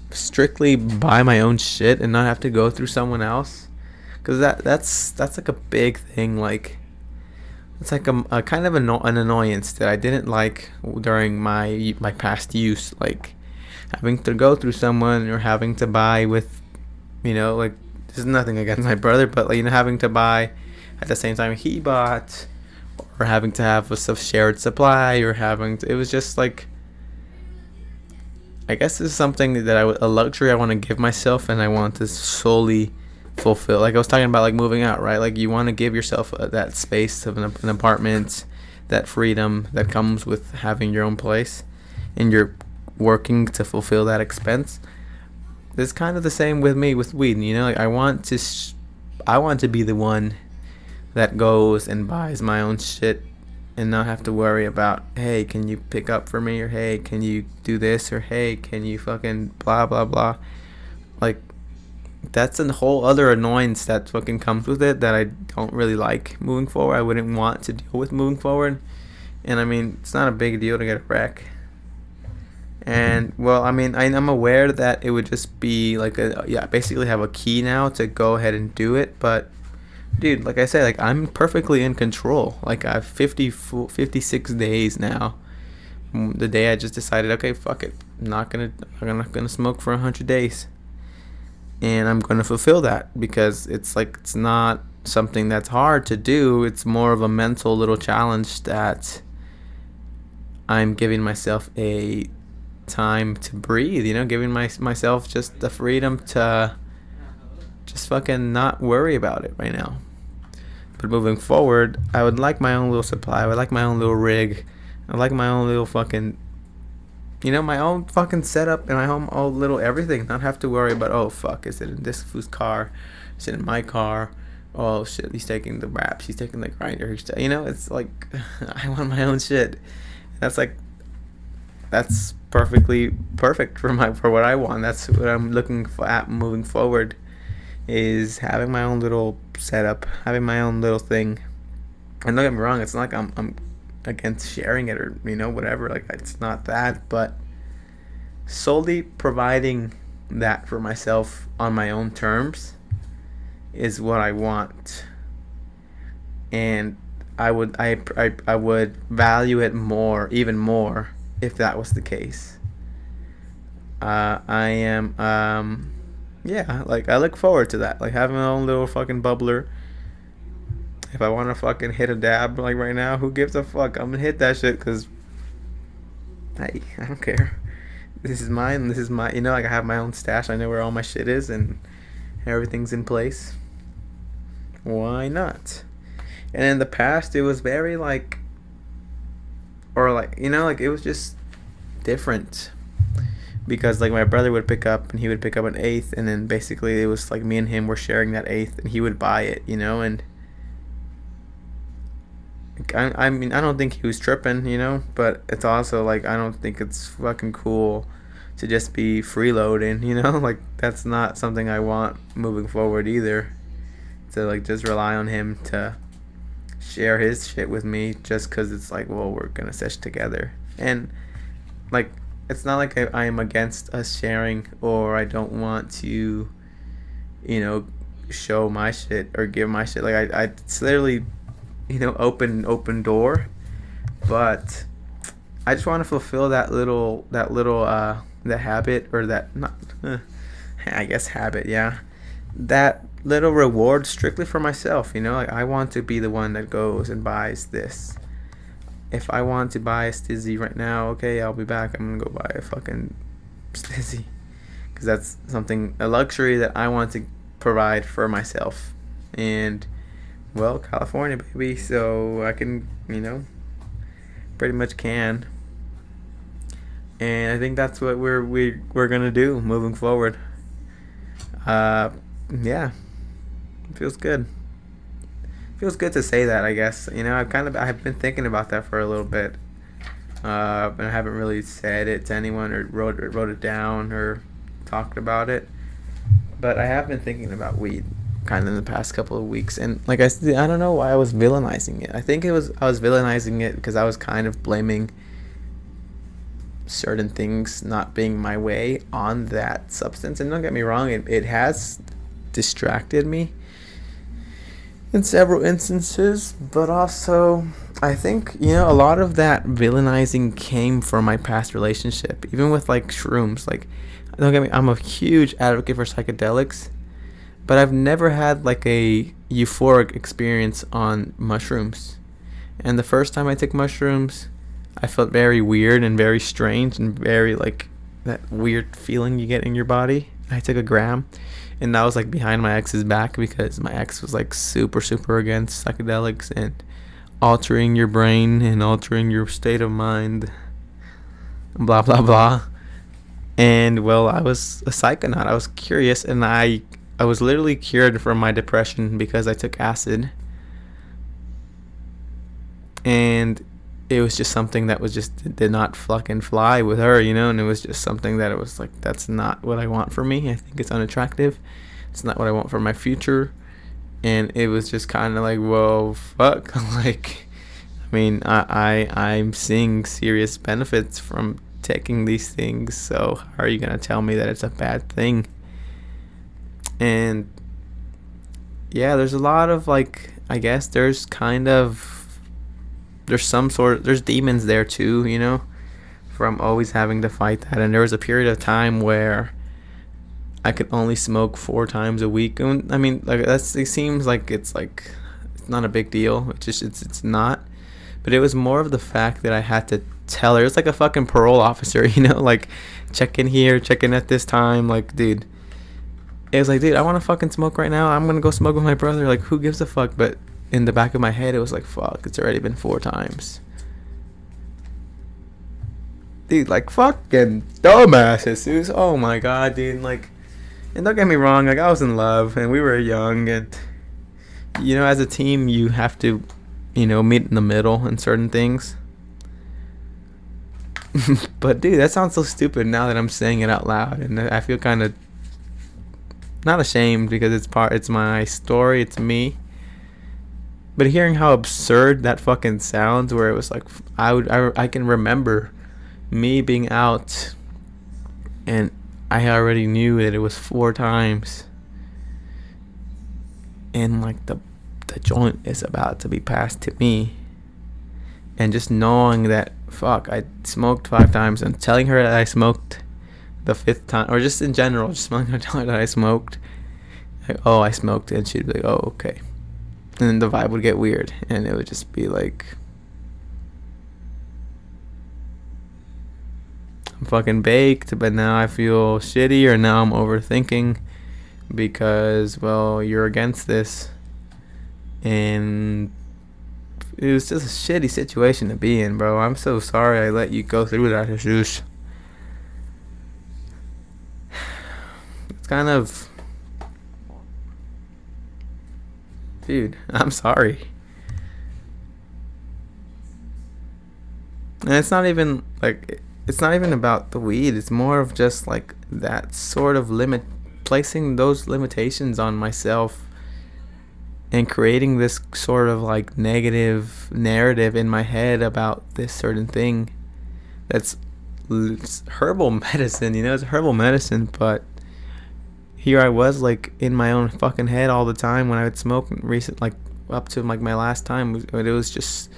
strictly buy my own shit and not have to go through someone else, because that's like a big thing. Like, it's like a kind of an annoyance that I didn't like during my past use, like having to go through someone, or having to buy with, like, this is nothing against my brother, but, like, having to buy at the same time he bought, or having to have a shared supply, or it was just like, I guess this is something that a luxury I want to give myself, and I want to solely fulfill. Like I was talking about, like, moving out, right? Like, you want to give yourself that space of an apartment, that freedom that comes with having your own place, and you're working to fulfill that expense. It's kind of the same with me with weed. Like, I want to be the one that goes and buys my own shit, and not have to worry about, hey, can you pick up for me, or hey, can you do this, or hey, can you fucking blah blah blah. Like, that's a whole other annoyance that fucking comes with it, that I don't really like moving forward. I wouldn't want to deal with moving forward. And I mean, it's not a big deal to get a wreck. And, well, I mean, I'm aware that it would just be like basically have a key now to go ahead and do it. But, dude, like I said, like, I'm perfectly in control. Like, I have 56 days now. The day I just decided, okay, fuck it, I'm not gonna smoke for 100 days, and I'm gonna fulfill that, because it's like, it's not something that's hard to do. It's more of a mental little challenge that I'm giving myself a time to breathe, giving myself just the freedom to just fucking not worry about it right now. But moving forward, I would like my own little supply. I would like my own little rig. I like my own little fucking, my own fucking setup, and my own little everything. Not have to worry about, oh fuck, is it in this fool's car? Is it in my car? Oh shit, he's taking the wraps. He's taking the grinder. It's like, I want my own shit. That's perfectly perfect for what I want. That's what I'm looking at moving forward, is having my own little setup, having my own little thing. And don't get me wrong, it's not like I'm against sharing it, or whatever. Like, it's not that, but solely providing that for myself on my own terms is what I want. And I would value it more, even more, if that was the case. I am yeah, like I look forward to that, like having my own little fucking bubbler. If I want to fucking hit a dab like right now, who gives a fuck? I'm gonna hit that shit because hey, I don't care. This is mine. This is my, like I have my own stash. I know where all my shit is and everything's in place. Why not? And in the past, it was very like, or like, like it was just different because like my brother would pick up and he would pick up an eighth, and then basically it was like me and him were sharing that eighth, and he would buy it, and I mean, I don't think he was tripping, but it's also like I don't think it's fucking cool to just be freeloading, like that's not something I want moving forward either. To like just rely on him to share his shit with me just because it's like, well, we're gonna sesh together, and like it's not like I am against us sharing or I don't want to, show my shit or give my shit. Like it's literally, open door, but I just want to fulfill that little the habit, or that not I guess habit, yeah, that little reward strictly for myself. Like I want to be the one that goes and buys this. If I want to buy a stizzy right now, okay, I'll be back, I'm gonna go buy a fucking stizzy because that's a luxury that I want to provide for myself. And well, California, baby, so I can, pretty much can. And I think that's what we're gonna do moving forward. Yeah, it feels good. Feels good to say that, I guess. I've been thinking about that for a little bit. And I haven't really said it to anyone or wrote it down or talked about it. But I have been thinking about weed kind of in the past couple of weeks, and like I said, I don't know why I was villainizing it. I think I was villainizing it because I was kind of blaming certain things not being my way on that substance. And don't get me wrong, it has distracted me in several instances, but also I think a lot of that villainizing came from my past relationship, even with like shrooms. Like, don't get me, I'm a huge advocate for psychedelics, but I've never had like a euphoric experience on mushrooms. And the first time I took mushrooms, I felt very weird and very strange and very like that weird feeling you get in your body. I took a gram, and that was like behind my ex's back because my ex was like super, super against psychedelics and altering your brain and altering your state of mind, blah, blah, blah. And well, I was a psychonaut. I was curious, and I was literally cured from my depression because I took acid. And it was just something that was just did not fucking fly with her, and it was just something that it was like, that's not what I want for me. I think it's unattractive. It's not what I want for my future. And it was just kind of like, well, fuck. Like, I mean, I'm seeing serious benefits from taking these things, so how are you gonna tell me that it's a bad thing? And yeah, there's a lot of like, I guess there's demons there too, from always having to fight that. And there was a period of time where I could only smoke 4 times a week. And I mean, like it seems like it's not a big deal. It's not. But it was more of the fact that I had to tell her. It's like a fucking parole officer, like check in here, check in at this time. Like, dude, it was like, dude, I want to fucking smoke right now. I'm gonna go smoke with my brother. Like, who gives a fuck? But in the back of my head, it was like, fuck, it's already been 4 times. Dude, like, fucking dumbasses, dude. Oh my god, dude. Like, and don't get me wrong, like, I was in love and we were young, and as a team you have to meet in the middle in certain things. But dude, that sounds so stupid now that I'm saying it out loud, and I feel kind of not ashamed because it's my story, it's me. But hearing how absurd that fucking sounds, where it was like, I can remember me being out and I already knew that it was 4 times, and like the the joint is about to be passed to me. And just knowing that, fuck, I smoked 5 times, and telling her that I smoked the 5th time, or just in general, just telling her that I smoked, like, oh, I smoked, and she'd be like, oh, okay. And then the vibe would get weird, and it would just be like, I'm fucking baked, but now I feel shitty, or now I'm overthinking because, well, you're against this. And it was just a shitty situation to be in, bro. I'm so sorry I let you go through that, Jesus. It's kind of... Dude, I'm sorry. And it's not even, like... It's not even about the weed. It's more of just, like, that sort of placing those limitations on myself and creating this sort of, like, negative narrative in my head about this certain thing that's herbal medicine, you know? It's herbal medicine, but here I was, like, in my own fucking head all the time when I would smoke like, up to, like, my last time. It was just,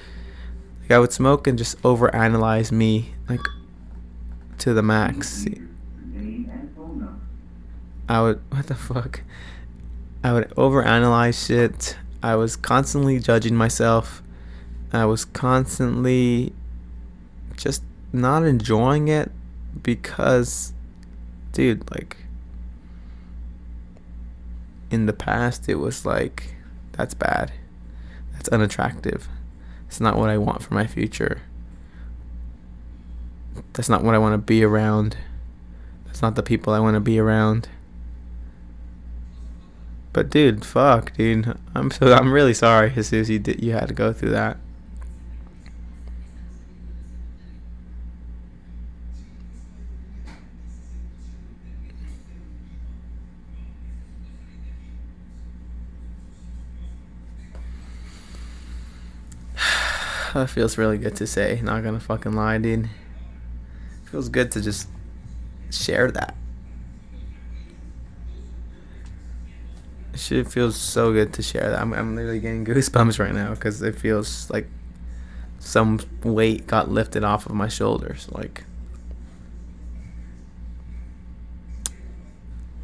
like, I would smoke and just overanalyze me, like, to the max. What the fuck? I would overanalyze shit. I was constantly judging myself. I was constantly just not enjoying it because, dude, like, in the past it was like, that's bad. That's unattractive. It's not what I want for my future. That's not what I want to be around. That's not the people I want to be around. But dude, fuck, dude. I'm really sorry, Jesus, you had to go through that. That feels really good to say, not gonna fucking lie, dude. Feels good to just share that. Shit feels so good to share that. I'm literally getting goosebumps right now because it feels like some weight got lifted off of my shoulders, like.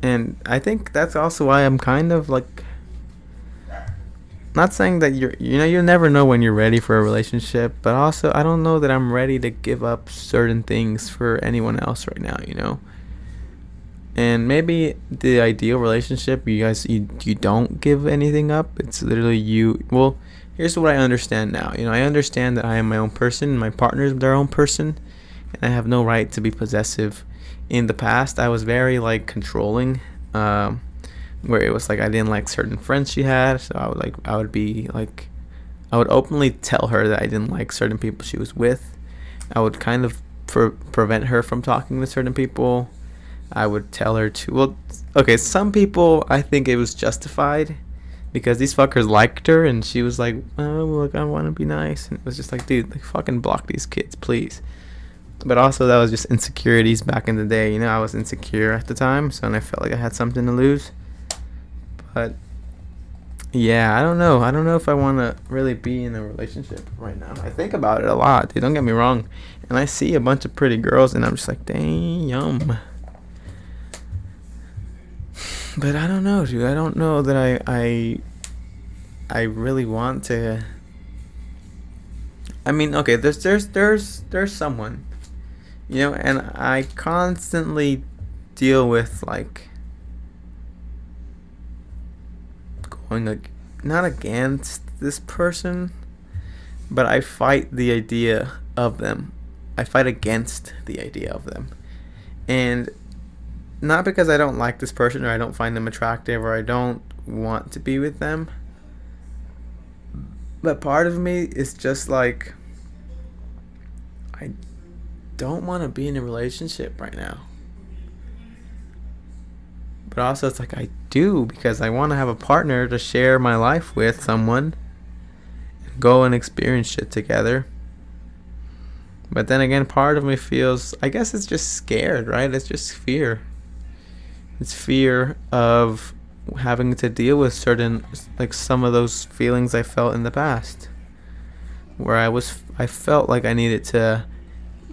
And I think that's also why I'm kind of like, not saying that you never know when you're ready for a relationship, but also I don't know that I'm ready to give up certain things for anyone else right now, you know. And maybe the ideal relationship, you don't give anything up. It's literally you. Well, here's what I understand now. You know, I understand that I am my own person, and my partner is their own person, and I have no right to be possessive. In the past, I was very, like, controlling, where it was like I didn't like certain friends she had, so I would openly tell her that I didn't like certain people she was with. I would kind of prevent her from talking to certain people. I would tell her to, well, okay, some people, I think it was justified because these fuckers liked her, and she was like, oh, look, I want to be nice. And it was just like, dude, like, fucking block these kids, please. But also, that was just insecurities back in the day. You know, I was insecure at the time, so, and I felt like I had something to lose. But yeah, I don't know if I want to really be in a relationship right now. I think about it a lot, dude, don't get me wrong. And I see a bunch of pretty girls, and I'm just like, damn. But I don't know, dude. I don't know that I really want to. I mean, okay, there's someone, you know, and I constantly deal with, like, going, like, not against this person, but I fight the idea of them. I fight against the idea of them. And not because I don't like this person or I don't find them attractive or I don't want to be with them, but part of me is just like, I don't want to be in a relationship right now. But also it's like I do, because I want to have a partner to share my life with, someone, and go and experience shit together. But then again, part of me feels, I guess it's just scared, right? It's just fear. It's fear of having to deal with certain, like, some of those feelings I felt in the past, where I felt like I needed to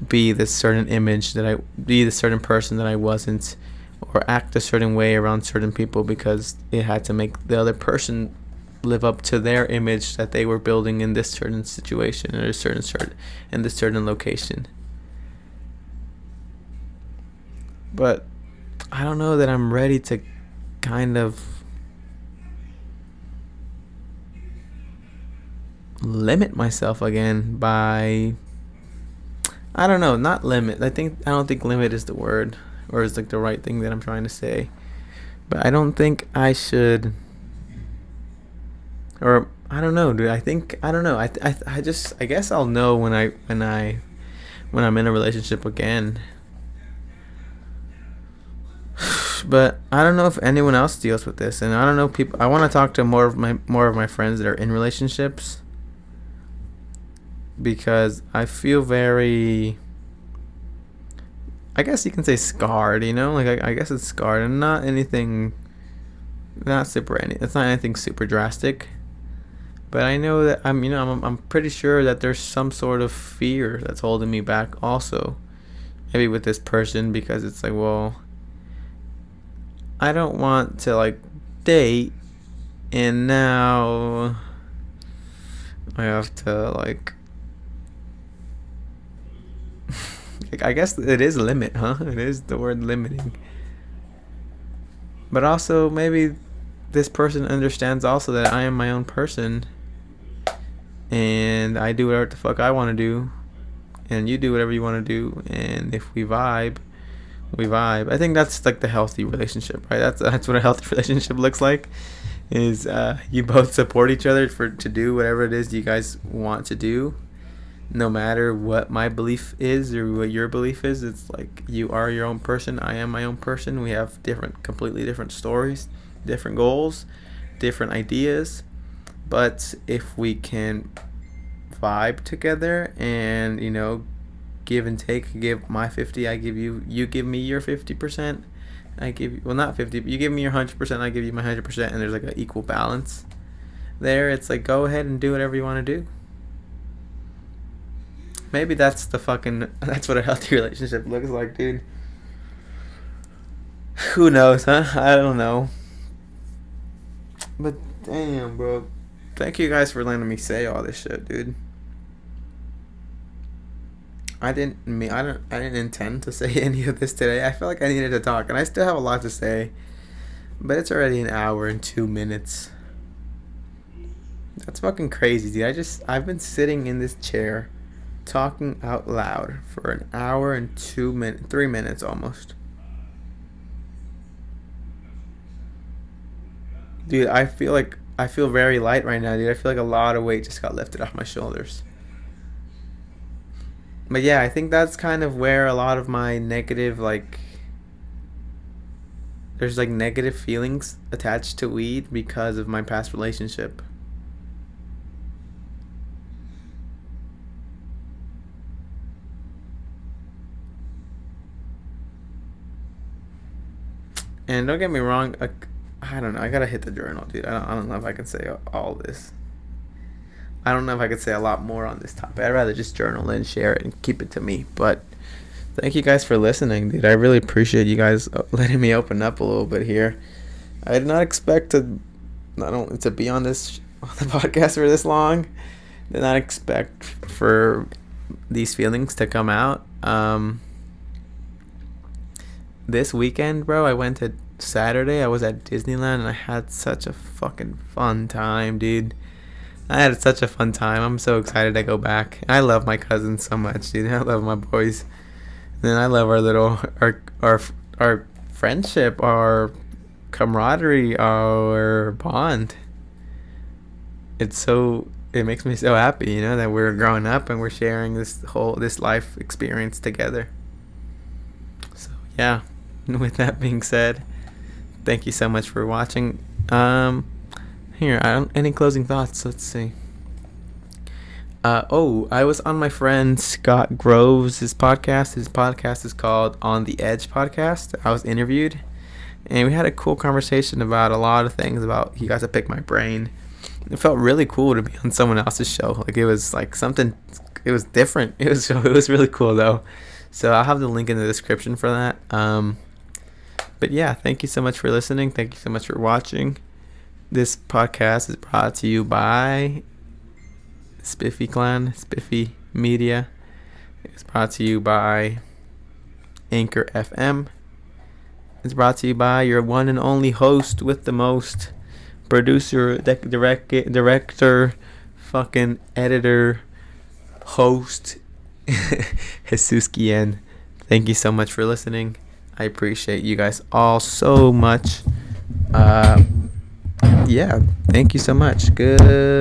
be this certain image, that I be the certain person that I wasn't, or act a certain way around certain people because it had to make the other person live up to their image that they were building in this certain situation, or in this certain location. But I don't know that I'm ready to kind of limit myself again by, I don't know, not limit. I don't think limit is the word, or is like the right thing that I'm trying to say. But I don't think I should, or I don't know, dude. I don't know. I guess I'll know when I'm in a relationship again. But I don't know if anyone else deals with this, and I don't know people. I want to talk to more of my friends that are in relationships, because I feel very, I guess you can say, scarred. Like I guess it's scarred, and not anything, it's not anything super drastic. But I know that I'm pretty sure that there's some sort of fear that's holding me back also, maybe with this person, because it's like, well, I don't want to like date, and now I have to like I guess it is limit, huh? It is the word limiting. But also maybe this person understands also that I am my own person, and I do whatever the fuck I want to do, and you do whatever you want to do, and if we vibe, we vibe. I think that's like the healthy relationship, right? That's what a healthy relationship looks like. Is you both support each other to do whatever it is you guys want to do, no matter what my belief is or what your belief is. It's like, you are your own person, I am my own person. We have completely different stories, different goals, different ideas. But if we can vibe together and give and take, give my 50, I give you give me your 50%, I give you, well, not 50, but you give me your 100%, I give you my 100%, and there's like an equal balance there. It's like, go ahead and do whatever you want to do. Maybe that's that's what a healthy relationship looks like, dude. Who knows, huh? I don't know. But damn, bro, thank you guys for letting me say all this shit, dude. I didn't intend to say any of this today. I felt like I needed to talk, and I still have a lot to say, but it's already an hour and 2 minutes. That's fucking crazy, dude. I've been sitting in this chair talking out loud for an hour and 3 minutes almost. Dude, I feel very light right now, dude. I feel like a lot of weight just got lifted off my shoulders. But yeah, I think that's kind of where a lot of my negative, there's like negative feelings attached to weed because of my past relationship. And don't get me wrong, I don't know, I gotta hit the journal, dude. I don't know if I can say all this. I don't know if I could say a lot more on this topic. I'd rather just journal and share it and keep it to me. But thank you guys for listening, dude. I really appreciate you guys letting me open up a little bit here. I did not expect to not only to be on the podcast for this long. Did not expect for these feelings to come out. This weekend, bro, I went to Saturday. I was at Disneyland, and I had such a fucking fun time, dude. I had such a fun time. I'm so excited to go back. I love my cousins so much, dude. I love my boys. And I love our friendship, our camaraderie, our bond. It makes me so happy, that we're growing up and we're sharing this life experience together. So yeah, with that being said, thank you so much for watching. Any closing thoughts? Let's see. I was on my friend Scott Groves' podcast. His podcast is called On the Edge Podcast. I was interviewed. and we had a cool conversation about a lot of things. About he got to pick my brain. It felt really cool to be on someone else's show. Like it was like something. It was different. It was really cool though. So I'll have the link in the description for that. But yeah, thank you so much for listening. Thank you so much for watching. This podcast is brought to you by Spiffy Clan, Spiffy Media. It's brought to you by Anchor FM. It's brought to you by your one and only host with the most, producer, director, fucking editor, host, Jesus Guillen. Thank you so much for listening. I appreciate you guys all so much. Yeah, thank you so much. Goodbye.